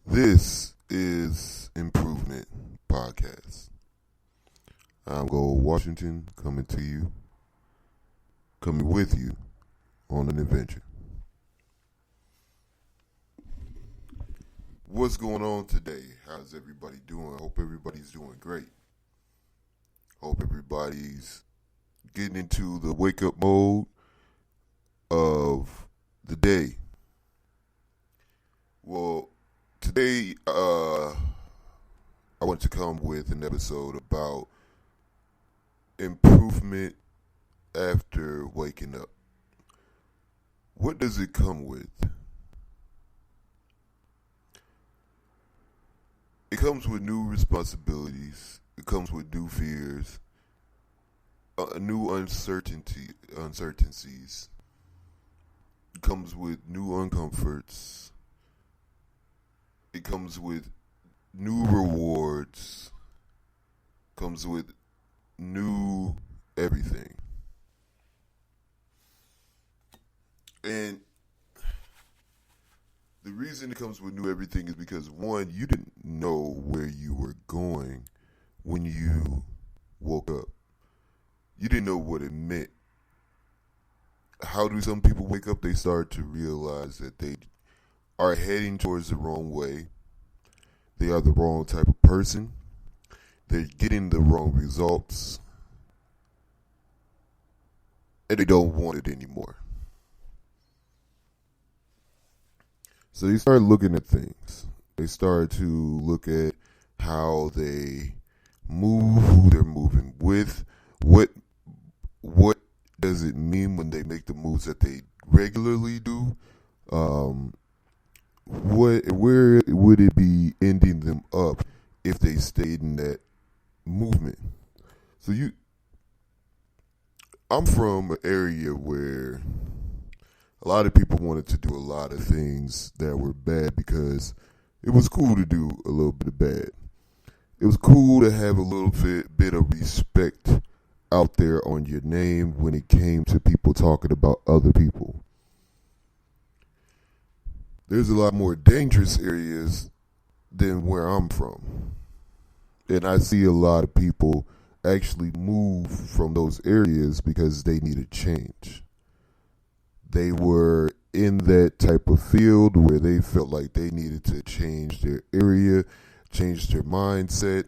This is Improvement Podcast. I'm Gold Washington coming with you on an adventure. What's going on today? How's everybody doing? I hope everybody's doing great. Hope everybody's getting into the wake up mode of the day. Well, today, I want to come with an episode about improvement after waking up. What does it come with? It comes with new responsibilities. It comes with new fears, new uncertainties. It comes with new uncomforts. It comes with new rewards. Comes with new everything. And the reason it comes with new everything is because, one, you didn't know where you were going when you woke up. You didn't know what it meant. How do some people wake up? They start to realize that they are heading towards the wrong way. They are the wrong type of person. They're getting the wrong results. And they don't want it anymore. So they start looking at things. They start to look at how they move, who they're moving with, what does it mean when they make the moves that they regularly do. Where would it be ending them up if they stayed in that movement? So I'm from an area where a lot of people wanted to do a lot of things that were bad because it was cool to do a little bit of bad. It was cool to have a little bit of respect out there on your name when it came to people talking about other people. There's a lot more dangerous areas than where I'm from. And I see a lot of people actually move from those areas because they needed change. They were in that type of field where they felt like they needed to change their area, change their mindset,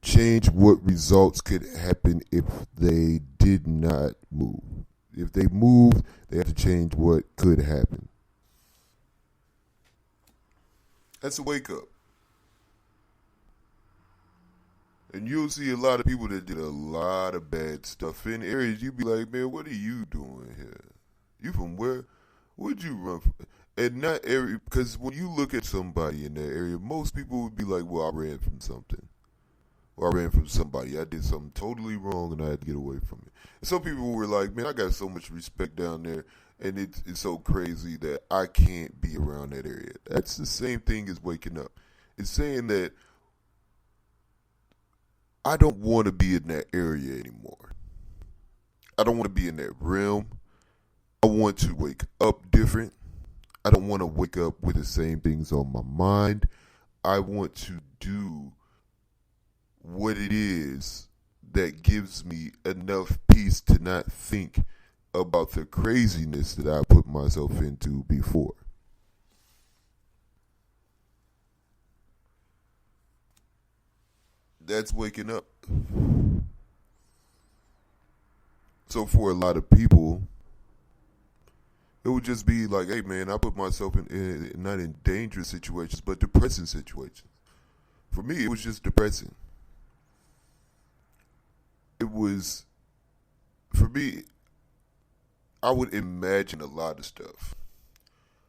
change what results could happen if they did not move. If they moved, they had to change what could happen. That's a wake up. And you'll see a lot of people that did a lot of bad stuff in areas. You'd be like, man, what are you doing here? You from where? Where'd you run from? And not every, because when you look at somebody in that area, most people would be like, well, I ran from something. Or I ran from somebody. I did something totally wrong and I had to get away from it. And some people were like, man, I got so much respect down there and it's so crazy that I can't be around that area. That's the same thing as waking up. It's saying that I don't want to be in that area anymore. I don't want to be in that realm. I want to wake up different. I don't want to wake up with the same things on my mind. I want to do what it is that gives me enough peace to not think about the craziness that I put myself into before. That's waking up. So for a lot of people, it would just be like, hey man, I put myself in not in dangerous situations, but depressing situations. For me, it was just depressing. It was, for me, I would imagine a lot of stuff.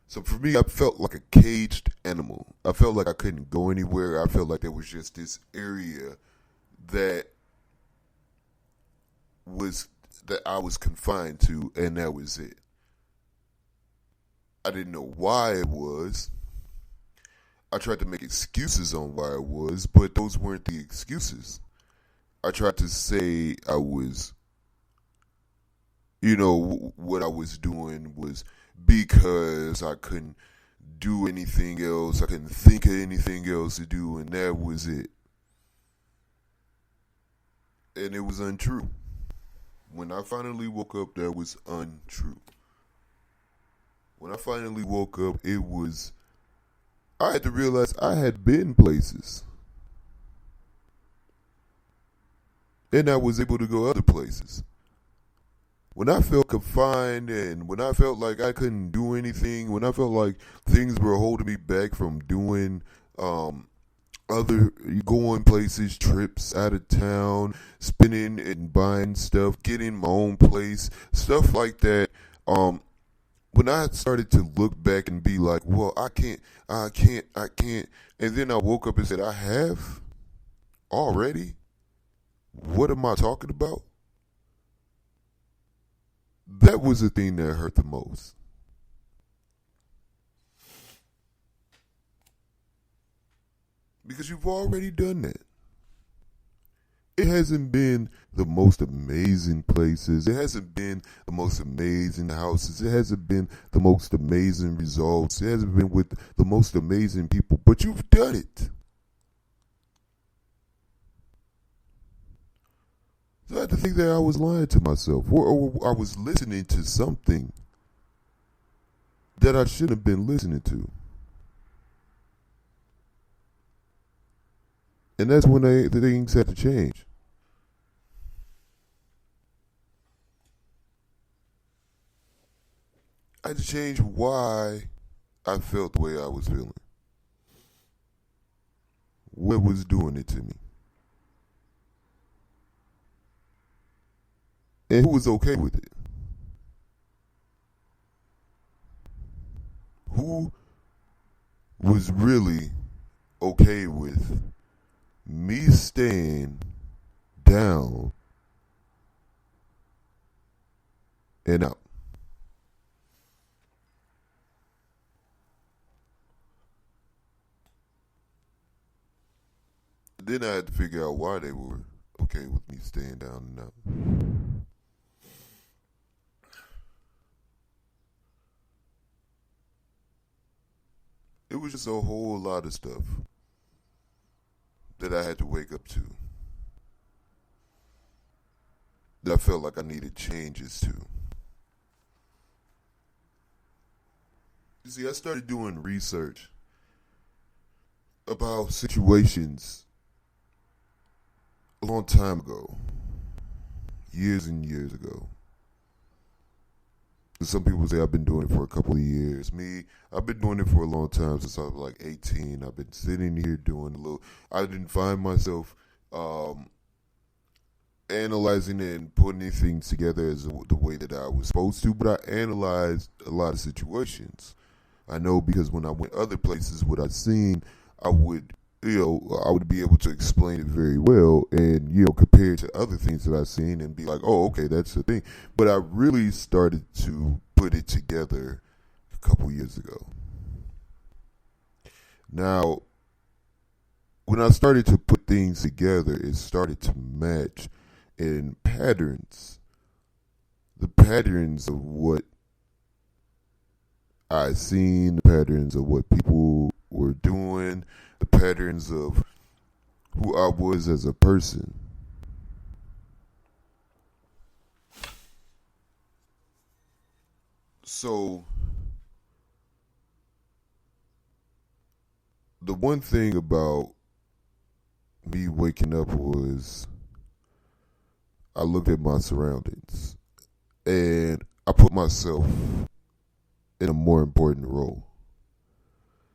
So for me, I felt like a caged animal. I felt like I couldn't go anywhere. I felt like there was just this area that I was confined to, and that was it. I didn't know why it was. I tried to make excuses on why it was, but those weren't the excuses. I tried to say I was, what I was doing was because I couldn't do anything else. I couldn't think of anything else to do, and that was it. And it was untrue. When I finally woke up, that was untrue. When I finally woke up, I had to realize I had been places. And I was able to go other places. When I felt confined and when I felt like I couldn't do anything, when I felt like things were holding me back from doing other going places, trips out of town, spending and buying stuff, getting my own place, stuff like that. When I started to look back and be like, well, I can't, and then I woke up and said, I have already? What am I talking about? That was the thing that hurt the most. Because you've already done that. It hasn't been the most amazing places. It hasn't been the most amazing houses. It hasn't been the most amazing results. It hasn't been with the most amazing people. But you've done it. So I had to think that I was lying to myself. Or I was listening to something that I shouldn't have been listening to. And that's when the things had to change. I had to change why I felt the way I was feeling. What was doing it to me? And who was okay with it? Who was really okay with me staying down and out? Then I had to figure out why they were okay with me staying down and out. It was just a whole lot of stuff that I had to wake up to. That I felt like I needed changes to. You see, I started doing research about situations a long time ago, years and years ago. Some people say I've been doing it for a couple of years. Me, I've been doing it for a long time, since I was like 18. I've been sitting here doing a little. I didn't find myself analyzing it and putting things together as the way that I was supposed to, but I analyzed a lot of situations. I know because when I went other places, what I've seen, I would, I would be able to explain it very well and, compare it to other things that I've seen and be like, oh, okay, that's the thing. But I really started to put it together a couple years ago. Now, when I started to put things together, it started to match in patterns. The patterns of what I seen, the patterns of what people were doing, the patterns of who I was as a person. So, the one thing about me waking up was I looked at my surroundings and I put myself in a more important role.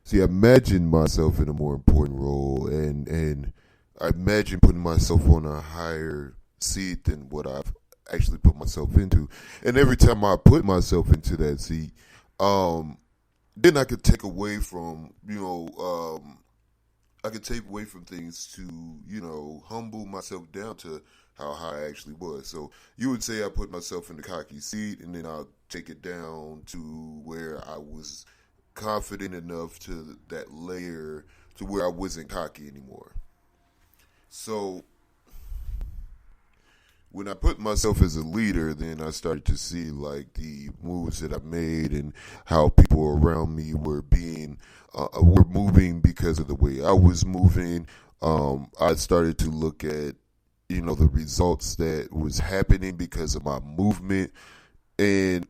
See, I imagined myself in a more important role, and I imagine putting myself on a higher seat than what I've actually put myself into. And every time I put myself into that seat, then I could take away from, I could take away from things to, humble myself down to how high I actually was. So you would say I put myself in the cocky seat, and then I'll take it down to where I was confident enough to that layer to where I wasn't cocky anymore. So when I put myself as a leader, then I started to see like the moves that I made and how people around me were moving because of the way I was moving. I started to look at the results that was happening because of my movement, and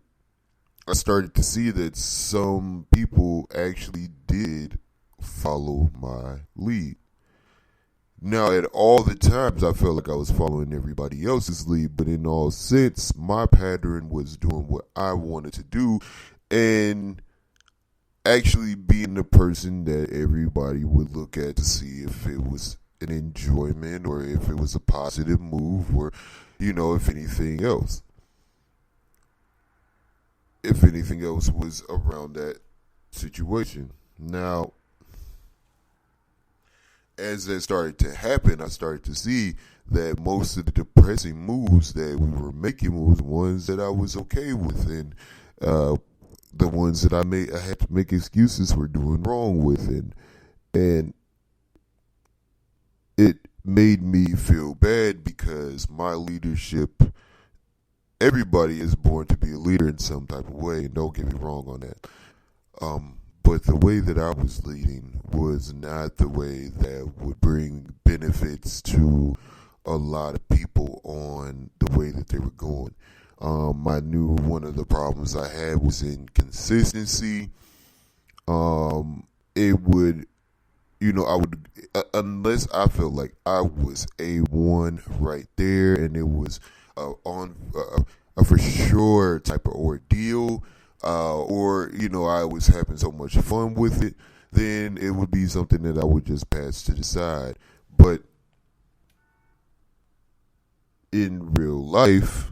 I started to see that some people actually did follow my lead. Now, at all the times, I felt like I was following everybody else's lead, but in all sense, my pattern was doing what I wanted to do and actually being the person that everybody would look at to see if it was an enjoyment or if it was a positive move or, if anything else. If anything else was around that situation. Now, as that started to happen, I started to see that most of the depressing moves that we were making was ones that I was okay with, and the ones that I had to make excuses for doing wrong with, and it made me feel bad because my leadership. Everybody is born to be a leader in some type of way, and don't get me wrong on that. But the way that I was leading was not the way that would bring benefits to a lot of people on the way that they were going. I knew one of the problems I had was inconsistency. It would, I would, unless I felt like I was A1 right there and it was on a for sure type of ordeal, or I was having so much fun with it, then it would be something that I would just pass to the side. But in real life,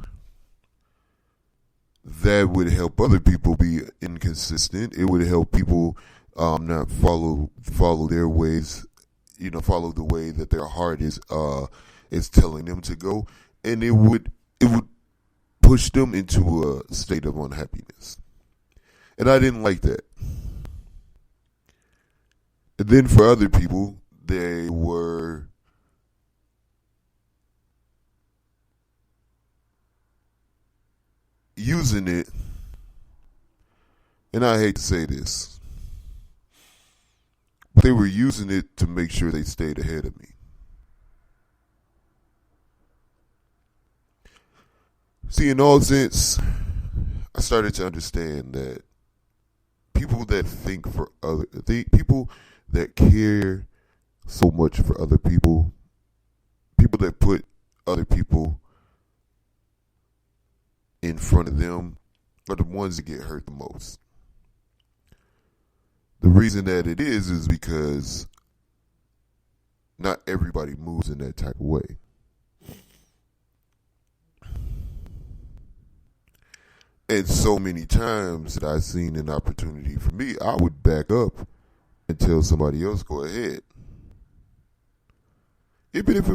that would help other people be inconsistent. It would help people not follow their ways, follow the way that their heart is telling them to go, and it would push them into a state of unhappiness. And I didn't like that. And then for other people, they were using it, and I hate to say this, but they were using it to make sure they stayed ahead of me. See, in all sense, I started to understand that people that people that care so much for other people that put other people in front of them are the ones that get hurt the most. The reason that it is because not everybody moves in that type of way. And so many times that I've seen an opportunity for me, I would back up and tell somebody else, go ahead. Even if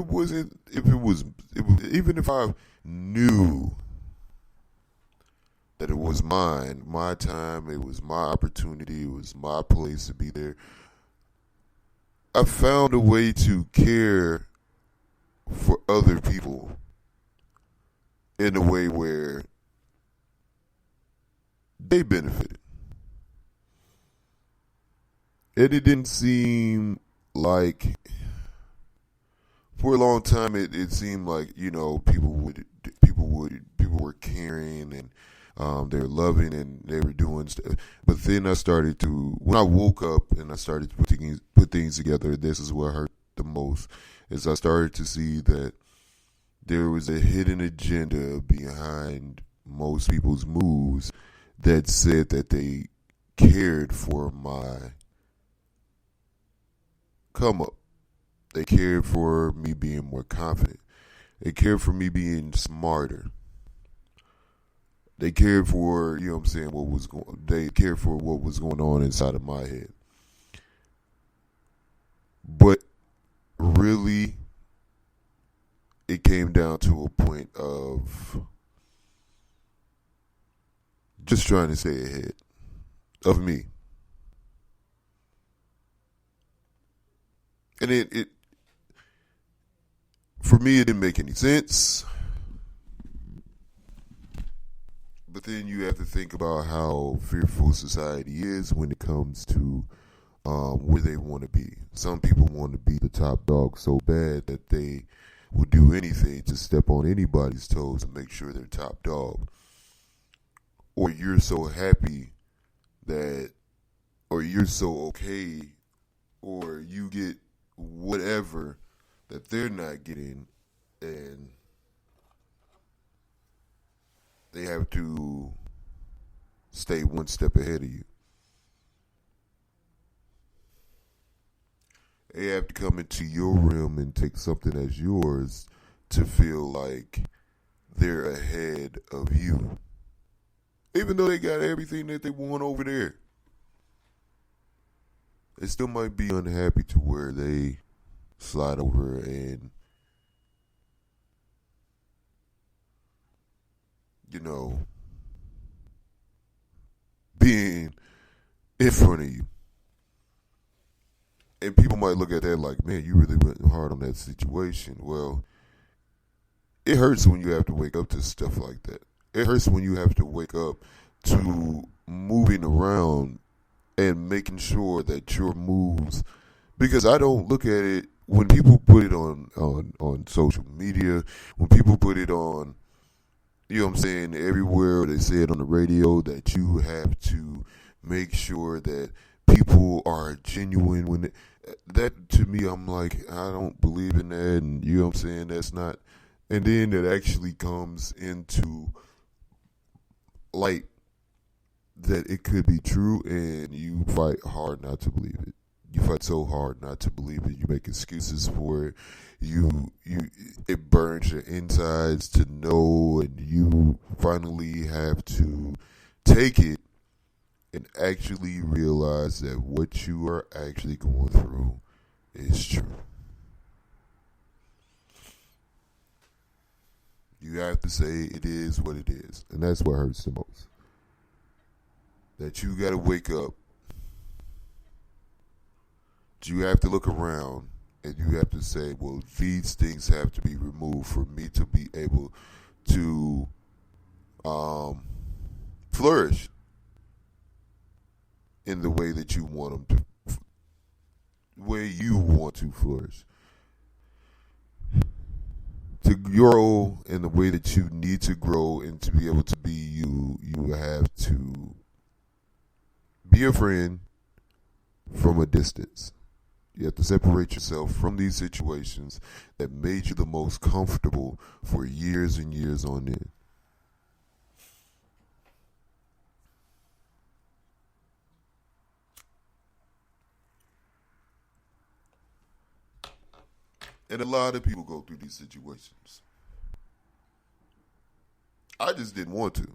I knew that it was my time, it was my opportunity, it was my place to be there, I found a way to care for other people in a way where they benefited. And it didn't seem like, for a long time, it seemed like, people were caring and they were loving and they were doing stuff. But then when I woke up and I started to put things together, this is what hurt the most, is I started to see that there was a hidden agenda behind most people's moves that said that they cared for my come up. They cared for me being more confident. They cared for me being smarter. They cared for, they cared for what was going on inside of my head. But really, it came down to a point of just trying to stay ahead of me. And it for me, it didn't make any sense. But then you have to think about how fearful society is when it comes to where they want to be. Some people want to be the top dog so bad that they will do anything to step on anybody's toes and make sure they're top dog. Or you're so happy that, or you're so okay, or you get whatever that they're not getting, and they have to stay one step ahead of you. They have to come into your realm and take something as yours to feel like they're ahead of you. Even though they got everything that they want over there. They still might be unhappy to where they slide over and, being in front of you. And people might look at that like, man, you really went hard on that situation. Well, it hurts when you have to wake up to stuff like that. It hurts when you have to wake up to moving around and making sure that your moves, because I don't look at it when people put it on social media, when people put it on, everywhere, they say it on the radio that you have to make sure that people are genuine when that to me, I'm like, I don't believe in that, and that's not, and then it actually comes into light that it could be true, and you fight hard not to believe it. You fight so hard not to believe it. You make excuses for it. It burns your insides to know, and you finally have to take it and actually realize that what you are actually going through is true. You have to say it is what it is, and that's what hurts the most. That you got to wake up. You have to look around and you have to say, well, these things have to be removed for me to be able to flourish in the way that you want them to, way you want to flourish. To grow in the way that you need to grow and to be able to be you, you have to be a friend from a distance. You have to separate yourself from these situations that made you the most comfortable for years and years on end. And a lot of people go through these situations. I just didn't want to.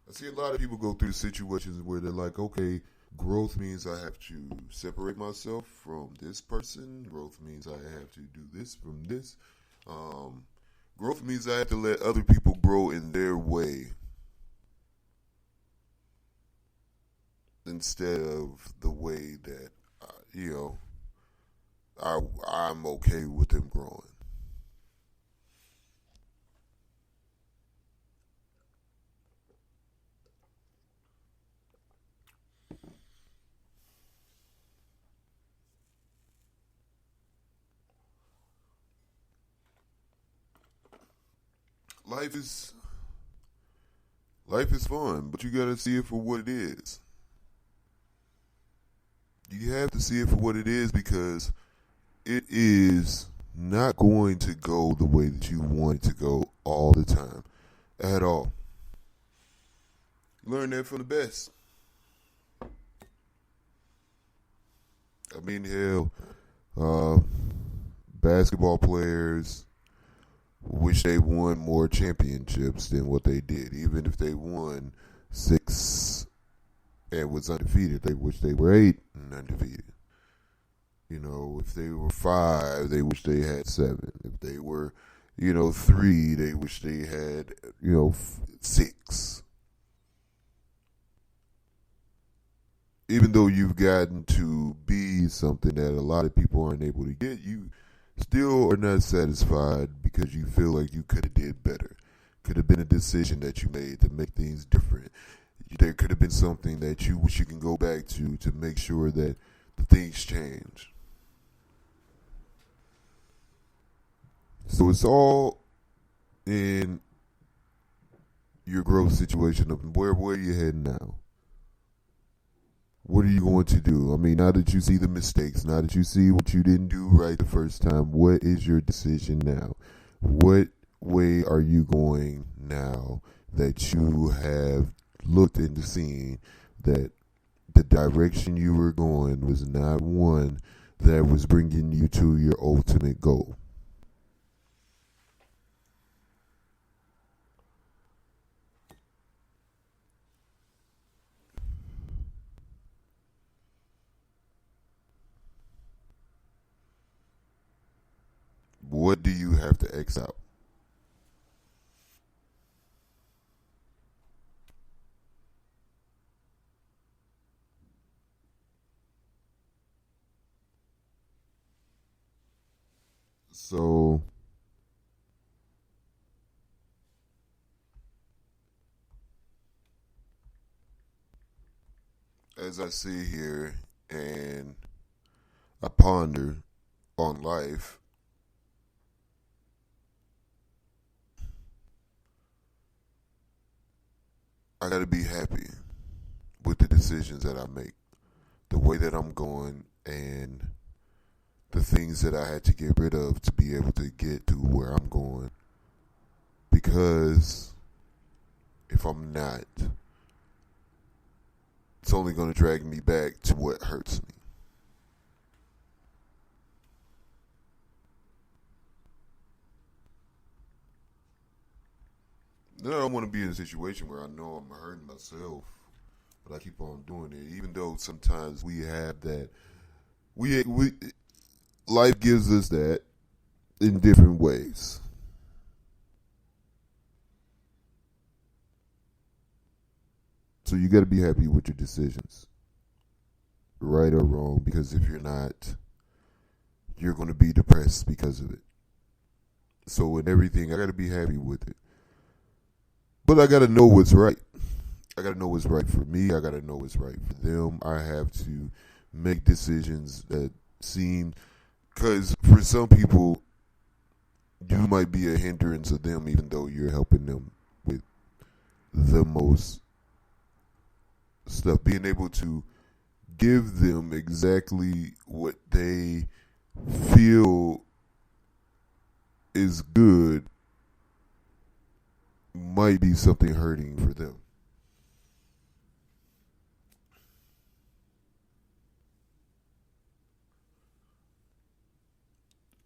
I see a lot of people go through situations where they're like, okay, growth means I have to separate myself from this person. Growth means I have to do this from this. Growth means I have to let other people grow in their way instead of the way that, I'm okay with them growing. Life is fun, but you gotta see it for what it is. You have to see it for what it is because it is not going to go the way that you want it to go all the time, at all. Learn that from the best. I mean, hell, basketball players wish they won more championships than what they did. Even if they won 6 and was undefeated, they wish they were 8 and undefeated. If they were 5, they wish they had 7. If they were, 3, they wish they had, 6. Even though you've gotten to be something that a lot of people aren't able to get, you still are not satisfied because you feel like you could have did better. Could have been a decision that you made to make things different. There could have been something that you wish you can go back to make sure that the things change. So it's all in your growth situation of where you heading now. What are you going to do? I mean, now that you see the mistakes, now that you see what you didn't do right the first time, what is your decision now? What way are you going now that you have looked into seeing that the direction you were going was not one that was bringing you to your ultimate goal? What do you have to X out? So, as I sit here and I ponder on life, I got to be happy with the decisions that I make, the way that I'm going, and the things that I had to get rid of to be able to get to where I'm going. Because if I'm not, it's only going to drag me back to what hurts me. Then I don't want to be in a situation where I know I'm hurting myself, but I keep on doing it. Even though sometimes we have that, we life gives us that in different ways. So you got to be happy with your decisions, right or wrong. Because if you're not, you're going to be depressed because of it. So in everything, I got to be happy with it. But I got to know what's right. I got to know what's right for me. I got to know what's right for them. I have to make decisions that seem, because for some people, you might be a hindrance to them, even though you're helping them with the most stuff. Being able to give them exactly what they feel is good might be something hurting for them.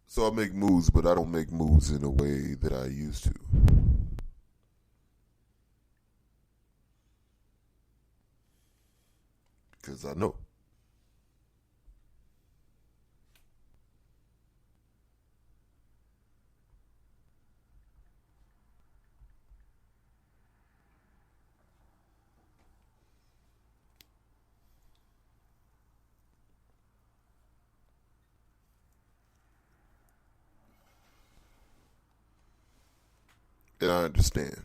So I make moves, but I don't make moves in a way that I used to. Because I know. And I understand.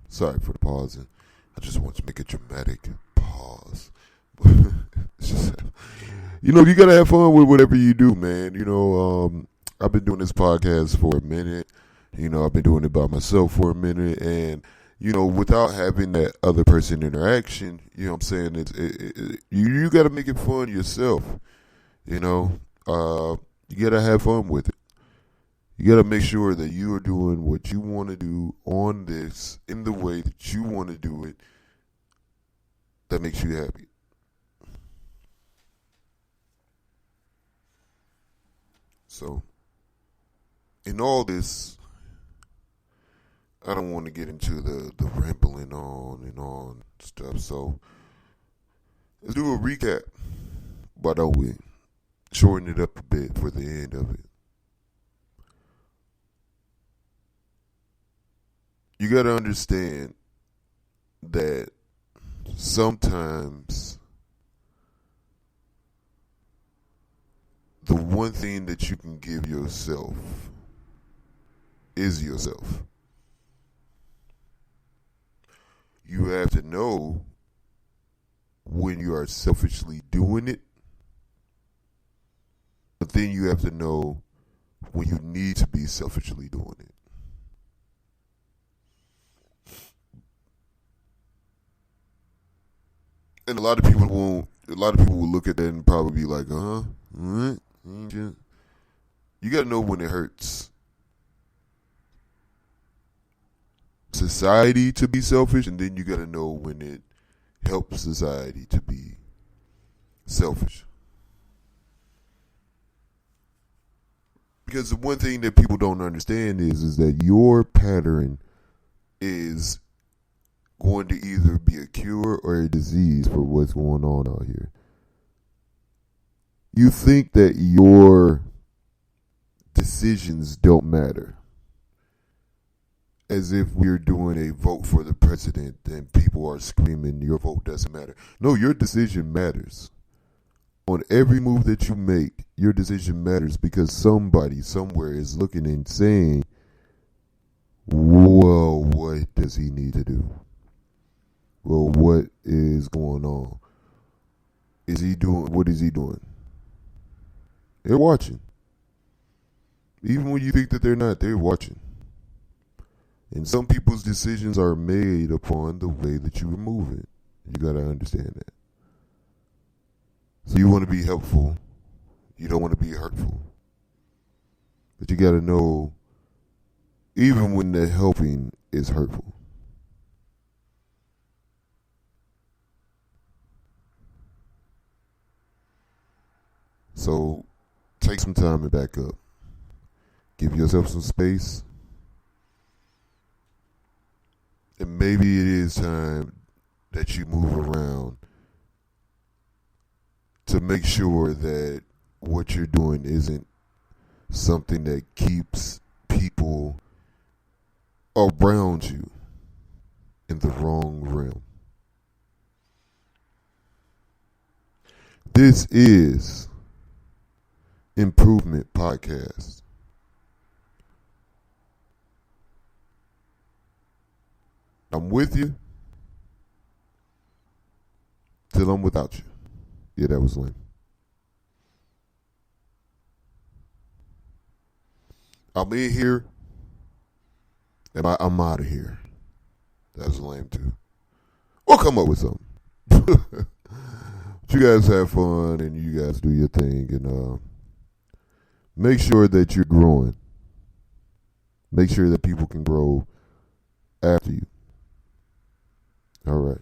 Sorry for the pausing. I just want to make a dramatic pause. It's just, you gotta have fun with whatever you do, man. I've been doing this podcast for a minute. I've been doing it by myself for a minute, and without having that other person interaction, what I'm saying, you got to make it fun yourself. You know, you got to have fun with it. You got to make sure that you are doing what you want to do on this in the way that you want to do it that makes you happy. So, in all this, I don't want to get into the rambling on and on stuff. So, let's do a recap. Why don't we shorten it up a bit for the end of it? You got to understand that sometimes the one thing that you can give yourself is yourself. You have to know when you are selfishly doing it, but then you have to know when you need to be selfishly doing it. And a lot of people will look at that and probably be like, what? You got to know when it hurts society to be selfish, and then you got to know when it helps society to be selfish. Because the one thing that people don't understand is that your pattern is going to either be a cure or a disease for what's going on out here. You think that your decisions don't matter. As if we're doing a vote for the president and people are screaming your vote doesn't matter. No, your decision matters. On every move that you make, your decision matters because somebody somewhere is looking and saying, well, what does he need to do? Well, what is going on? What is he doing? They're watching. Even when you think that they're not, they're watching. And some people's decisions are made upon the way that you are moving. You got to understand that. So you want to be helpful. You don't want to be hurtful. But you got to know, even when the helping is hurtful. So take some time and back up. Give yourself some space. And maybe it is time that you move around to make sure that what you're doing isn't something that keeps people around you in the wrong realm. This is Improvement Podcast. I'm with you till I'm without you. Yeah, that was lame. I'm in here and I'm out of here. That was lame too. We'll come up with something. You guys have fun and you guys do your thing and make sure that you're growing. Make sure that people can grow after you. All right.